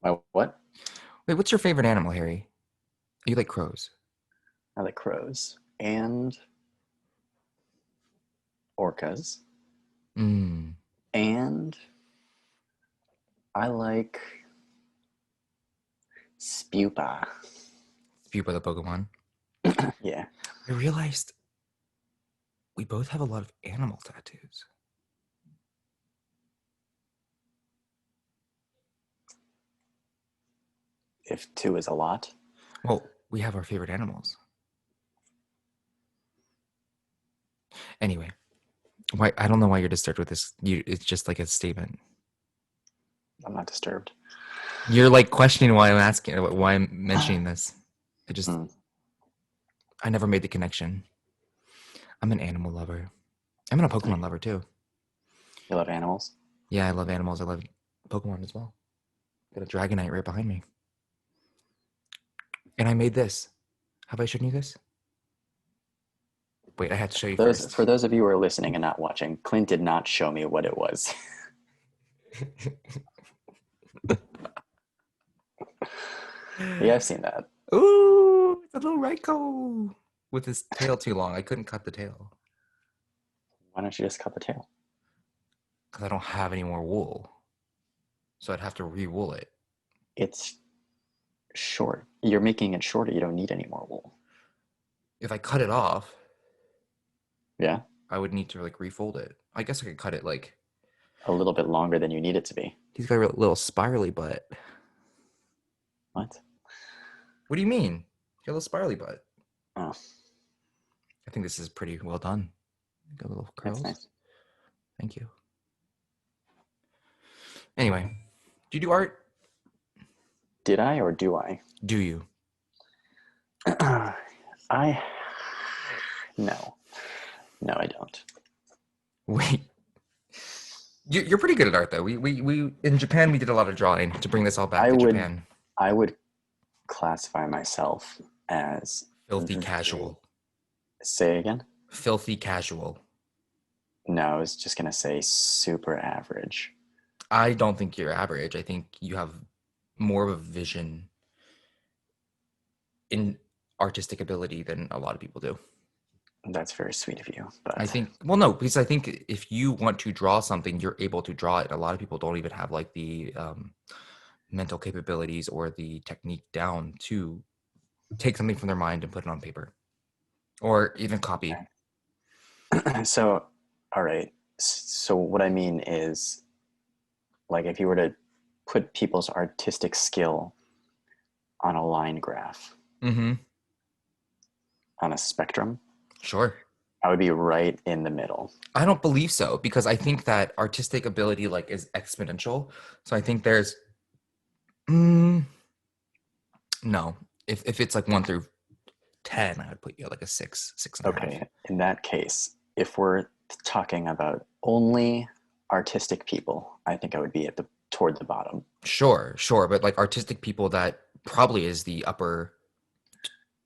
My what? Wait, what's your favorite animal, Harry? You like crows? I like crows and orcas, Mm. and I like Spupa. Few other Pokemon. Yeah. I realized we both have a lot of animal tattoos. If two is a lot. Well, we have our favorite animals. Anyway, why I don't know why you're disturbed with this. It's just like a statement. I'm not disturbed. You're like questioning why I'm asking, why I'm mentioning this. Hmm. I never made the connection. I'm an animal lover. I'm a Pokemon You lover too. love animals? Yeah, I love animals. I love Pokemon as well. Got a Dragonite right behind me. And I made this. Have I shown you this? Wait, I had to show you Those first. for those of you who are listening and not watching, Clint did not show me what it was. Yeah, I've seen that. Ooh, it's a little Raiko with his tail too long. I couldn't cut the tail Why don't you just cut the tail? because I don't have any more wool. So I'd have to re-wool it. It's short. You're making it shorter. You don't need any more wool. If I cut it off, Yeah, I would need to like refold it. I guess I could cut it like a little bit longer than you need it to be. he's got a little spirally butt. What? What do you mean? He got a little spirally butt. Oh, I think this is pretty well done. Got little that's curls. nice. Thank you. Anyway, do you do art? Did I or do I? Do you? I no, no, I don't. Wait. You're pretty good at art, though. We in Japan we did a lot of drawing to bring this all back I to would Japan. I would classify myself as Filthy casual. say again. Filthy casual. No, I was just gonna say super average. I don't think you're average. I think you have more of a vision in artistic ability than a lot of people do. That's very sweet of you, I but think, well, no, because I think if you want to draw something, you're able to draw it. A lot of people don't even have like the mental capabilities or the technique down to take something from their mind and put it on paper or even copy. so all right. So what I mean is, like, if you were to put people's artistic skill on a line graph, Mm-hmm. on a spectrum, Sure. I would be right in the middle. I don't believe so because I think that artistic ability like is exponential. So I think there's mm, no. If it's like 1 through 10, I would put you at like a six, 6.5. Okay, in that case, if we're talking about only artistic people, I think I would be at the toward the bottom. Sure, sure, but like artistic people, that probably is the upper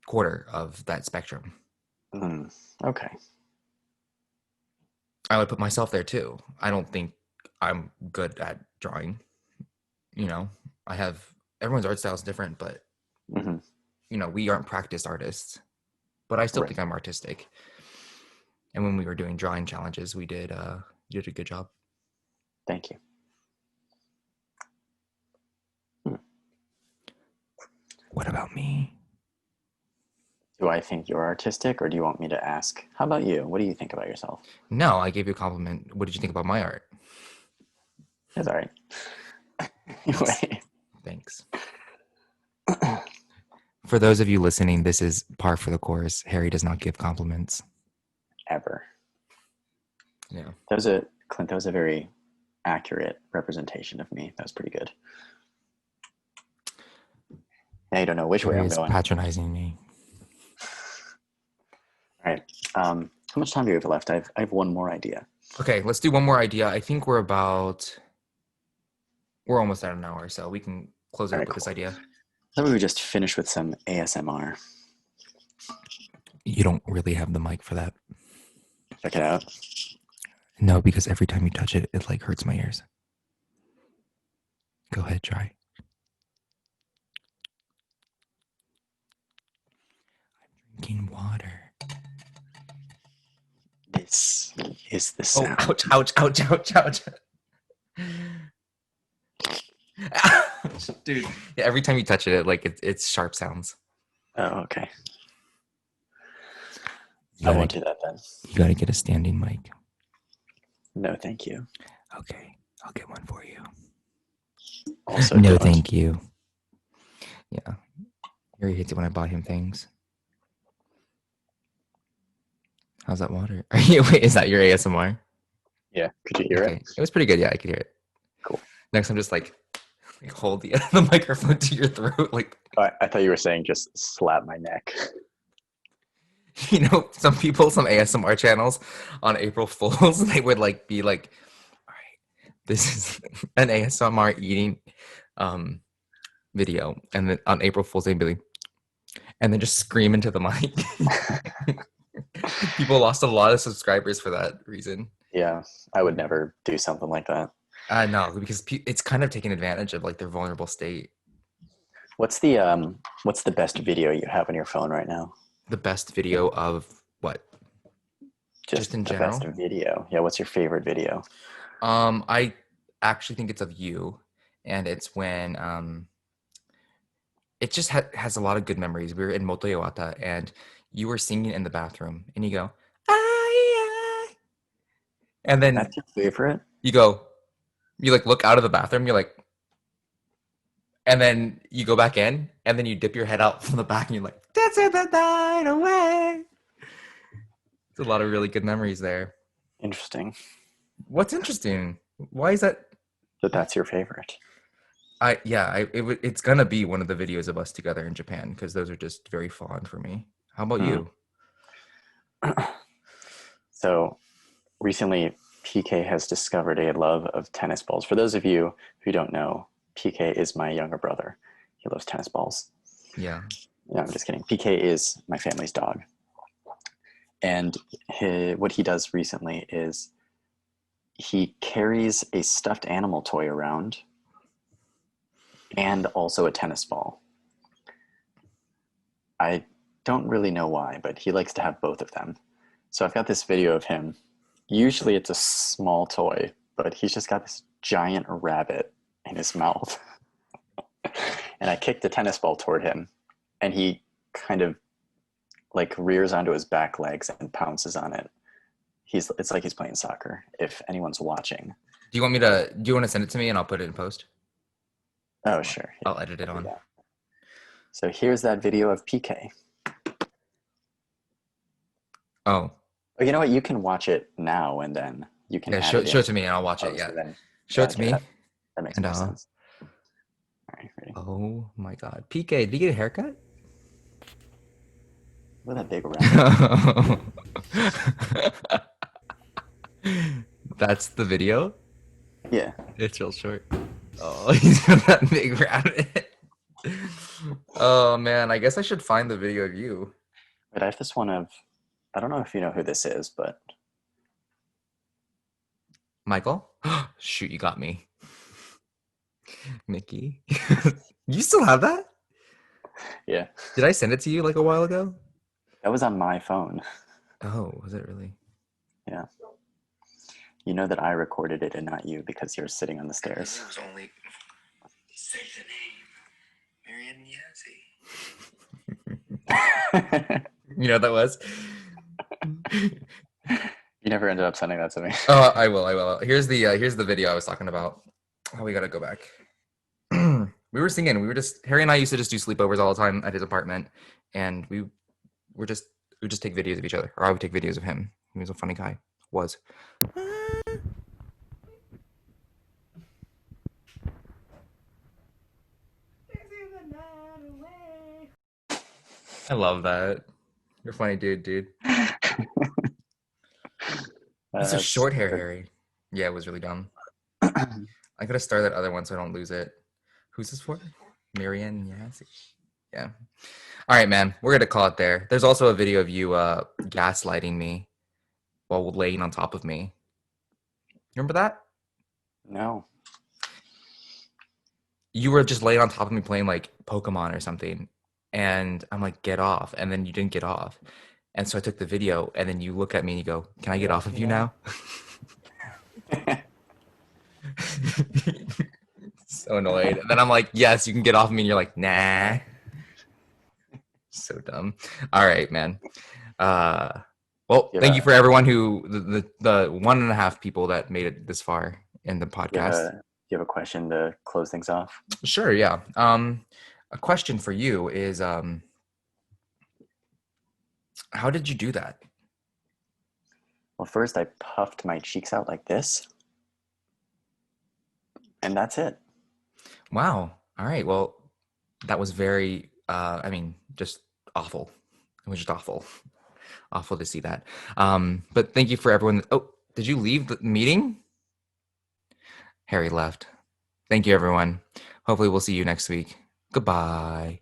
quarter of that spectrum. Mm, okay. I would put myself there too. I don't think I'm good at drawing. You know, I have everyone's art style is different, but Hmm. we aren't practiced artists. But I still Right. think I'm artistic. And when we were doing drawing challenges, we did you did a good job. Thank you. Hmm. What about me? Do I think you're artistic, or do you want me to ask? How about you? What do you think about yourself? No, I gave you a compliment. What did you think about my art? That's all right. Thanks. Anyway, Thanks. For those of you listening, this is par for the course. Harry does not give compliments. ever. Yeah. That was a Clint. That was a very accurate representation of me. That was pretty good. Now you don't know which way Harry I'm is going. patronizing me. All right. How much time do you have left? I have one more idea. Okay, let's do one more idea. I think we're almost at an hour, so we can close it All up right, with this cool. idea. How about we just finish with some ASMR? You don't really have the mic for that. Check it out. No, because every time you touch it, it like hurts my ears. Go ahead, try. I'm drinking water. This is the Oh, sound. ouch, ouch, ouch, ouch, ouch. Ouch, dude. Yeah, every time you touch it, it's sharp sounds. Oh, okay. You I gotta won't do get, that then. you gotta get a standing mic. No, thank you. Okay, I'll get one for you. Also, No, don't. thank you. Yeah, Harry hates it when I buy him things. How's that water? Wait, is that your ASMR? Yeah. Could you hear Okay, it? it was pretty good. Yeah, I could hear it. Cool. Next, I'm just like hold the microphone to your throat, like I thought you were saying just slap my neck. some people, some ASMR channels on April Fools, they would like be like, all right, this is an ASMR eating video, and then on April Fools they'd be like, and then just scream into the mic. People lost a lot of subscribers for that reason. Yeah, I would never do something like that. No, because it's kind of taking advantage of like their vulnerable state. What's the best video you have on your phone right now? The best video of what? Just Just in the best general. video. Yeah, what's your favorite video? I actually think it's of you, and it's when it just has a lot of good memories. We were in Motoyawata, and you were singing in the bathroom, and you go, "Ay, ay," and then That's your favorite? you go, you like look out of the bathroom, you're like, and then you go back in, and then you dip your head out from the back, and you're like, "Dancing the night away." It's a lot of really good memories there. Interesting What's interesting? Why is that? that that's your favorite. It's gonna be one of the videos of us together in Japan because those are just very fond for me. How about Hmm. you? So recently, PK has discovered a love of tennis balls. For those of you who don't know, PK is my younger brother. He loves tennis balls. Yeah. No, I'm just kidding. PK is my family's dog. And what he does recently is he carries a stuffed animal toy around and also a tennis ball. I don't really know why, but he likes to have both of them. So I've got this video of him. Usually it's a small toy, but he's just got this giant rabbit in his mouth. And I kicked the tennis ball toward him, and he kind of like rears onto his back legs and pounces on it. It's like he's playing soccer. If anyone's watching. Do you want to send it to me and I'll put it in post? Oh, sure. Yeah, I'll edit it I'll do on. that. So here's that video of PK. Oh, Oh, you know what? You can watch it now and then you can yeah, add it show in it to me and I'll watch it. post Yeah. and then Show it to okay, me. that makes And more sense. All right, ready? oh my god. PK, did you get a haircut? Look at that big rabbit. That's the video? Yeah. It's real short. Oh, he's got that big rabbit. Oh man, I guess I should find the video of you. But I have this one of I don't know if you know who this is, but Michael? Shoot, you got me. Mickey. You still have that? yeah. Did I send it to you like a while ago? That was on my phone. Oh, was it really? Yeah. You know that I recorded it and not you because you're sitting on the stairs. It was only say the name, Marianne Yazzie. You know what that was? You never ended up sending that to me. Oh, I will. I will. Here's the video I was talking about. Oh, we gotta go back. We were singing. We were just Harry and I used to just do sleepovers all the time at his apartment, and were just we would just take videos of each other, or I would take videos of him. He was a funny guy. Was. I love that. You're a funny dude. It's a That's short hair, good. Harry. Yeah, it was really dumb. I gotta start that other one so I don't lose it. Who's this for? Marianne Yazzie. Yeah. All right, man. We're gonna call it there. There's also a video of you gaslighting me while laying on top of me. Remember that? No. You were just laying on top of me playing like Pokemon or something, and I'm like, get off, and then you didn't get off, and so I took the video, and then you look at me and you go, "Can I get off of you now?" So annoyed, and then I'm like, "Yes, you can get off of me," and you're like, "Nah." So dumb. All right, man. Uh, well, You have thank you a for everyone who the 1.5 people that made it this far in the you have podcast. a you have a question to close things off? Sure, yeah. A question for you is, how did you do that? Well, first I puffed my cheeks out like this, and that's it. Wow. All right. Well, that was very, just awful. It was just awful. Awful to see that. But thank you for everyone. Oh, did you leave the meeting? Harry left. Thank you, everyone. Hopefully, we'll see you next week. Goodbye.